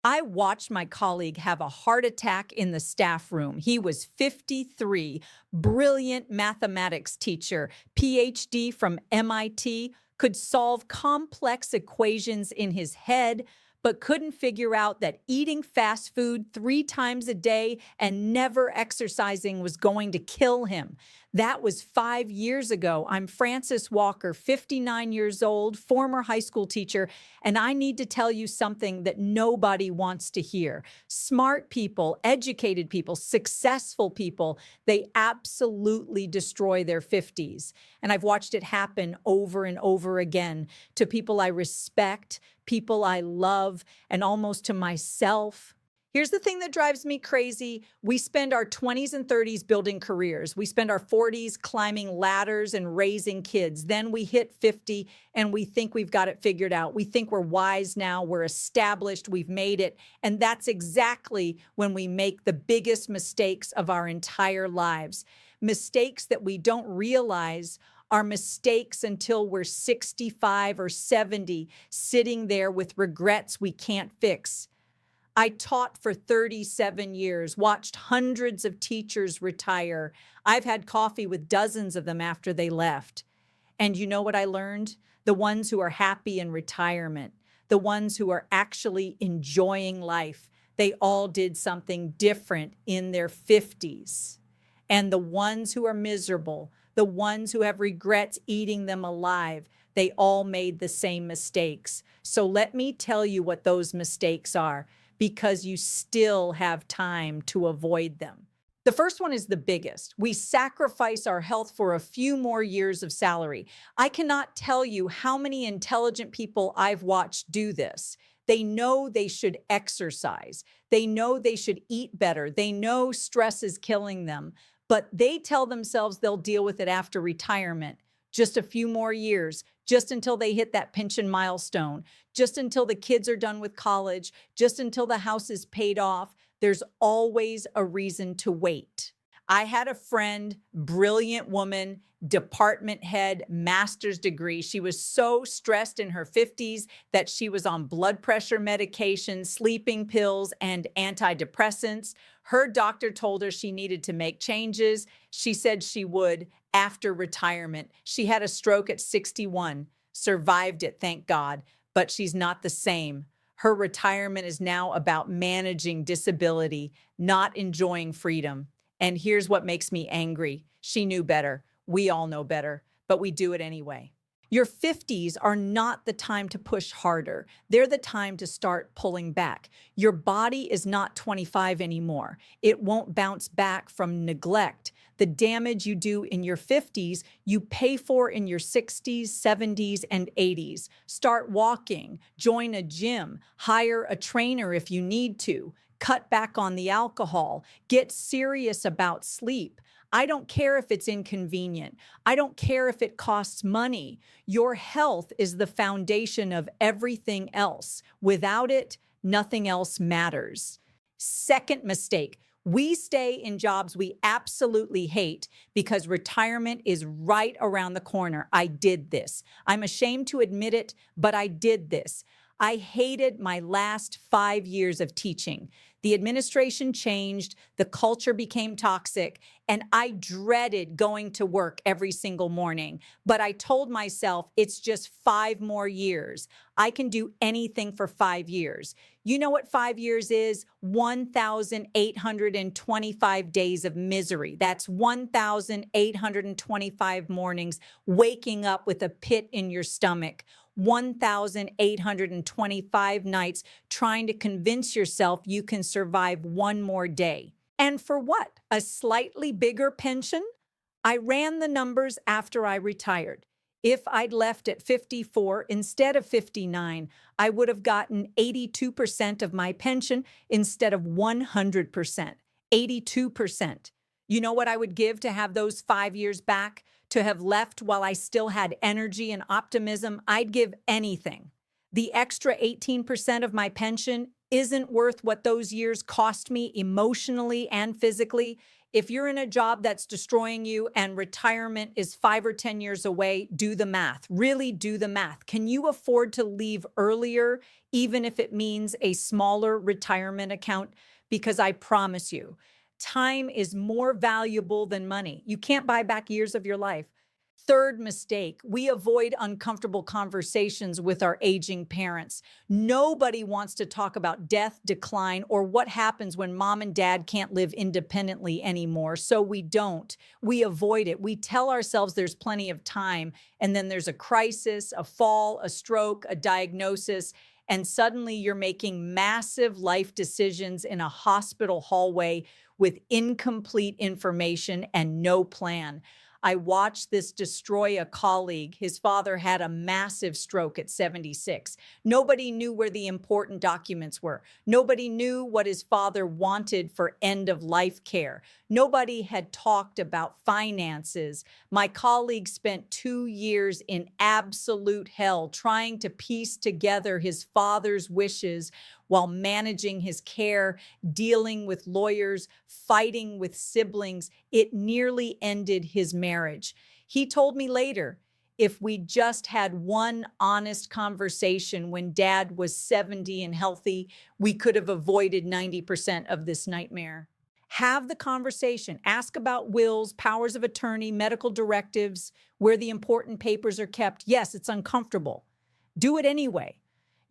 I watched my colleague have a heart attack in the staff room. He was 53, brilliant mathematics teacher, PhD from MIT, could solve complex equations in his head, but couldn't figure out that eating fast food 3 times a day and never exercising was going to kill him. That was 5 years ago. I'm Frances Walker, 59 years old, former high school teacher, and I need to tell you something that nobody wants to hear. Smart people, educated people, successful people, they absolutely destroy their 50s. And I've watched it happen over and over again to people I respect, people I love, and almost to myself. Here's the thing that drives me crazy. We spend our 20s and 30s building careers. We spend our 40s climbing ladders and raising kids. Then we hit 50 and we think we've got it figured out. We think we're wise now, we're established, we've made it. And that's exactly when we make the biggest mistakes of our entire lives. Mistakes that we don't realize are mistakes until we're 65 or 70, sitting there with regrets we can't fix. I taught for 37 years, watched hundreds of teachers retire. I've had coffee with dozens of them after they left. And you know what I learned? The ones who are happy in retirement, the ones who are actually enjoying life, they all did something different in their 50s. And the ones who are miserable, the ones who have regrets eating them alive, they all made the same mistakes. So let me tell you what those mistakes are, because you still have time to avoid them. The first one is the biggest. We sacrifice our health for a few more years of salary. I cannot tell you how many intelligent people I've watched do this. They know they should exercise. They know they should eat better. They know stress is killing them, but they tell themselves they'll deal with it after retirement. Just a few more years, just until they hit that pension milestone, just until the kids are done with college, just until the house is paid off. There's always a reason to wait. I had a friend, brilliant woman, department head, master's degree. She was so stressed in her 50s that she was on blood pressure medication, sleeping pills, and antidepressants. Her doctor told her she needed to make changes. She said she would after retirement. She had a stroke at 61, survived it, thank God, but she's not the same. Her retirement is now about managing disability, not enjoying freedom. And here's what makes me angry. She knew better. We all know better, but we do it anyway. Your 50s are not the time to push harder. They're the time to start pulling back. Your body is not 25 anymore. It won't bounce back from neglect. The damage you do in your 50s, you pay for in your 60s, 70s, and 80s. Start walking, join a gym, hire a trainer if you need to, cut back on the alcohol, get serious about sleep. I don't care if it's inconvenient. I don't care if it costs money. Your health is the foundation of everything else. Without it, nothing else matters. Second mistake, we stay in jobs we absolutely hate because retirement is right around the corner. I did this. I'm ashamed to admit it, but I did this. I hated my last 5 years of teaching. The administration changed, the culture became toxic, and I dreaded going to work every single morning. But I told myself it's just 5 more years. I can do anything for 5 years. You know what 5 years is? 1,825 days of misery. That's 1,825 mornings waking up with a pit in your stomach. 1,825 nights trying to convince yourself you can survive one more day. And for what? A slightly bigger pension? I ran the numbers after I retired. If I'd left at 54 instead of 59, I would have gotten 82% of my pension instead of 100%. 82%. You know what I would give to have those 5 years back? To have left while I still had energy and optimism? I'd give anything. The extra 18% of my pension isn't worth what those years cost me emotionally and physically. If you're in a job that's destroying you and retirement is 5 or 10 years away, do the math. Really do the math. Can you afford to leave earlier, even if it means a smaller retirement account? Because I promise you, time is more valuable than money. You can't buy back years of your life. Third mistake, we avoid uncomfortable conversations with our aging parents. Nobody wants to talk about death, decline, or what happens when mom and dad can't live independently anymore. So we don't. We avoid it. We tell ourselves there's plenty of time, and then there's a crisis, a fall, a stroke, a diagnosis, and suddenly you're making massive life decisions in a hospital hallway with incomplete information and no plan. I watched this destroy a colleague. His father had a massive stroke at 76. Nobody knew where the important documents were. Nobody knew what his father wanted for end of life care. Nobody had talked about finances. My colleague spent 2 years in absolute hell trying to piece together his father's wishes while managing his care, dealing with lawyers, fighting with siblings. It nearly ended his marriage. He told me later, if we just had one honest conversation when dad was 70 and healthy, we could have avoided 90% of this nightmare. Have the conversation. Ask about wills, powers of attorney, medical directives, where the important papers are kept. Yes, it's uncomfortable. Do it anyway.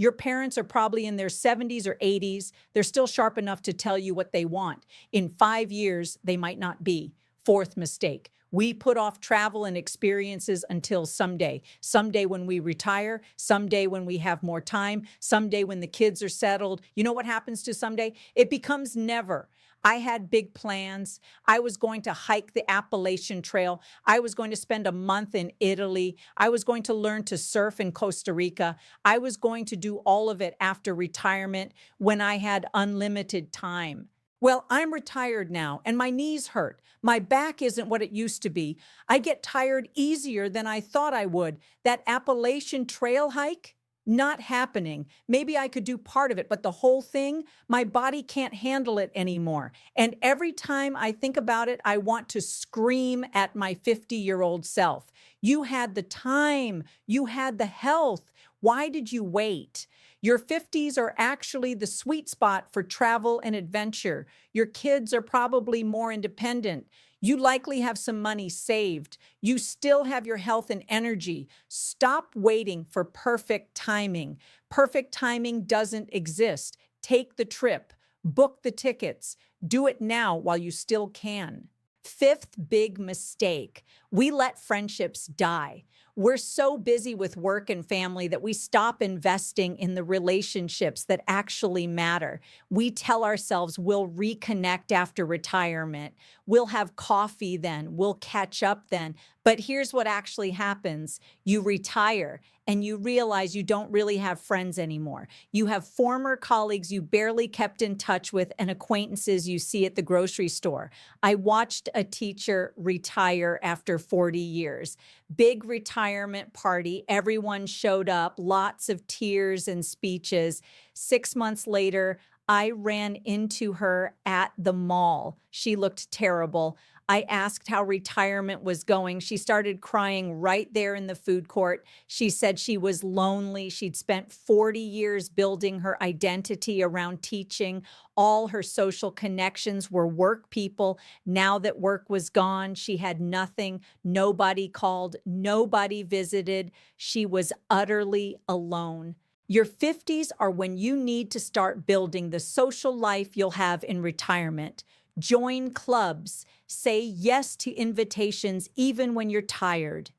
Your parents are probably in their 70s or 80s. They're still sharp enough to tell you what they want. In 5 years, they might not be. Fourth mistake. We put off travel and experiences until someday. Someday when we retire, someday when we have more time, someday when the kids are settled. You know what happens to someday? It becomes never. I had big plans. I was going to hike the Appalachian Trail. I was going to spend a month in Italy. I was going to learn to surf in Costa Rica. I was going to do all of it after retirement when I had unlimited time. Well, I'm retired now and my knees hurt. My back isn't what it used to be. I get tired easier than I thought I would. That Appalachian Trail hike? Not happening. Maybe I could do part of it, but the whole thing, my body can't handle it anymore. And every time I think about it, I want to scream at my 50-year-old self. You had the time, you had the health. Why did you wait? Your 50s are actually the sweet spot for travel and adventure. Your kids are probably more independent. You likely have some money saved. You still have your health and energy. Stop waiting for perfect timing. Perfect timing doesn't exist. Take the trip, book the tickets, do it now while you still can. Fifth big mistake, we let friendships die. We're so busy with work and family that we stop investing in the relationships that actually matter. We tell ourselves we'll reconnect after retirement. We'll have coffee then. We'll catch up then. But here's what actually happens. You retire and you realize you don't really have friends anymore. You have former colleagues you barely kept in touch with and acquaintances you see at the grocery store. I watched a teacher retire after 40 years. Big retirement party. Everyone showed up, lots of tears and speeches. 6 months later, I ran into her at the mall. She looked terrible. I asked how retirement was going. She started crying right there in the food court. She said she was lonely. She'd spent 40 years building her identity around teaching. All her social connections were work people. Now that work was gone, she had nothing. Nobody called, nobody visited. She was utterly alone. Your 50s are when you need to start building the social life you'll have in retirement. Join clubs. Say yes to invitations even when you're tired.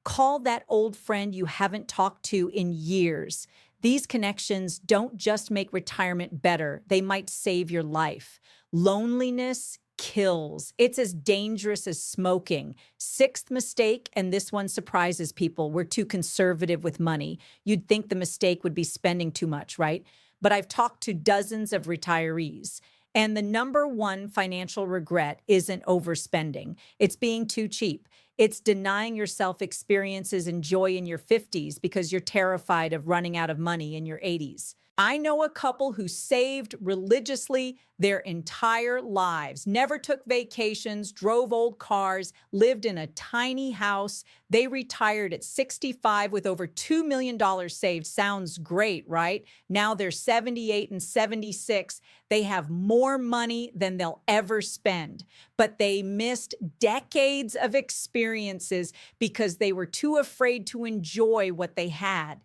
Call that old friend you haven't talked to in years. These connections don't just make retirement better, they might save your life. Loneliness kills. It's as dangerous as smoking. Sixth mistake, and this one surprises people, we're too conservative with money. You'd think the mistake would be spending too much, right? But I've talked to dozens of retirees. And the number one financial regret isn't overspending. It's being too cheap. It's denying yourself experiences and joy in your 50s because you're terrified of running out of money in your 80s. I know a couple who saved religiously their entire lives, never took vacations, drove old cars, lived in a tiny house. They retired at 65 with over $2 million saved. Sounds great, right? Now they're 78 and 76. They have more money than they'll ever spend, but they missed decades of experiences because they were too afraid to enjoy what they had.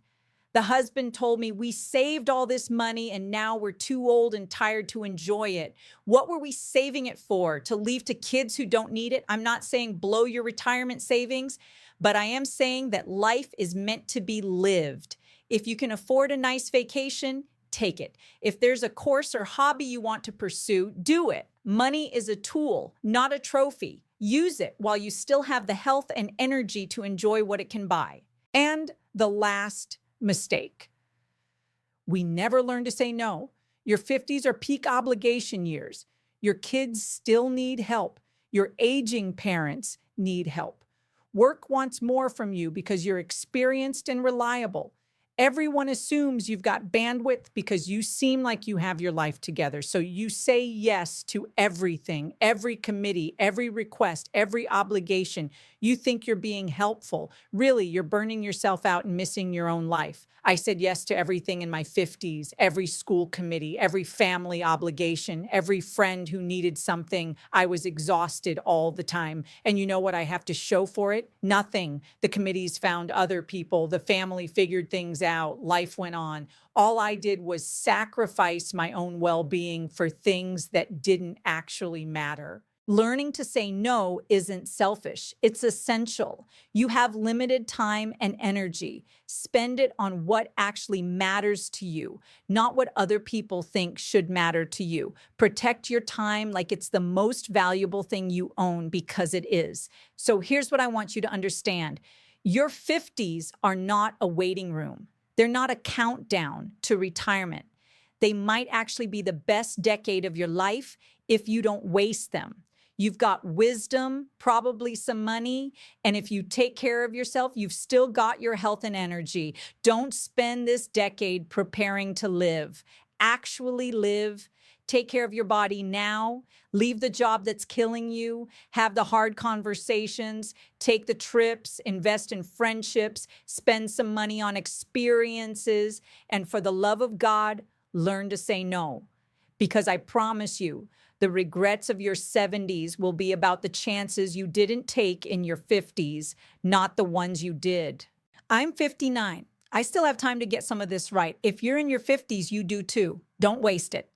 The husband told me, we saved all this money and now we're too old and tired to enjoy it. What were we saving it for? To leave to kids who don't need it? I'm not saying blow your retirement savings, but I am saying that life is meant to be lived. If you can afford a nice vacation, take it. If there's a course or hobby you want to pursue, do it. Money is a tool, not a trophy. Use it while you still have the health and energy to enjoy what it can buy. And the last mistake. We never learn to say no. Your 50s are peak obligation years. Your kids still need help. Your aging parents need help. Work wants more from you because you're experienced and reliable. Everyone assumes you've got bandwidth because you seem like you have your life together. So you say yes to everything, every committee, every request, every obligation. You think you're being helpful. Really, you're burning yourself out and missing your own life. I said yes to everything in my 50s, every school committee, every family obligation, every friend who needed something. I was exhausted all the time. And you know what I have to show for it? Nothing. The committees found other people. The family figured things out. Life went on. All I did was sacrifice my own well-being for things that didn't actually matter. Learning to say no isn't selfish. It's essential. You have limited time and energy. Spend it on what actually matters to you, not what other people think should matter to you. Protect your time like it's the most valuable thing you own, because it is. So here's what I want you to understand. Your 50s are not a waiting room. They're not a countdown to retirement. They might actually be the best decade of your life if you don't waste them. You've got wisdom, probably some money, and if you take care of yourself, you've still got your health and energy. Don't spend this decade preparing to live. Actually live. Take care of your body now. Leave the job that's killing you. Have the hard conversations. Take the trips. Invest in friendships. Spend some money on experiences. And for the love of God, learn to say no. Because I promise you, the regrets of your 70s will be about the chances you didn't take in your 50s, not the ones you did. I'm 59. I still have time to get some of this right. If you're in your 50s, you do too. Don't waste it.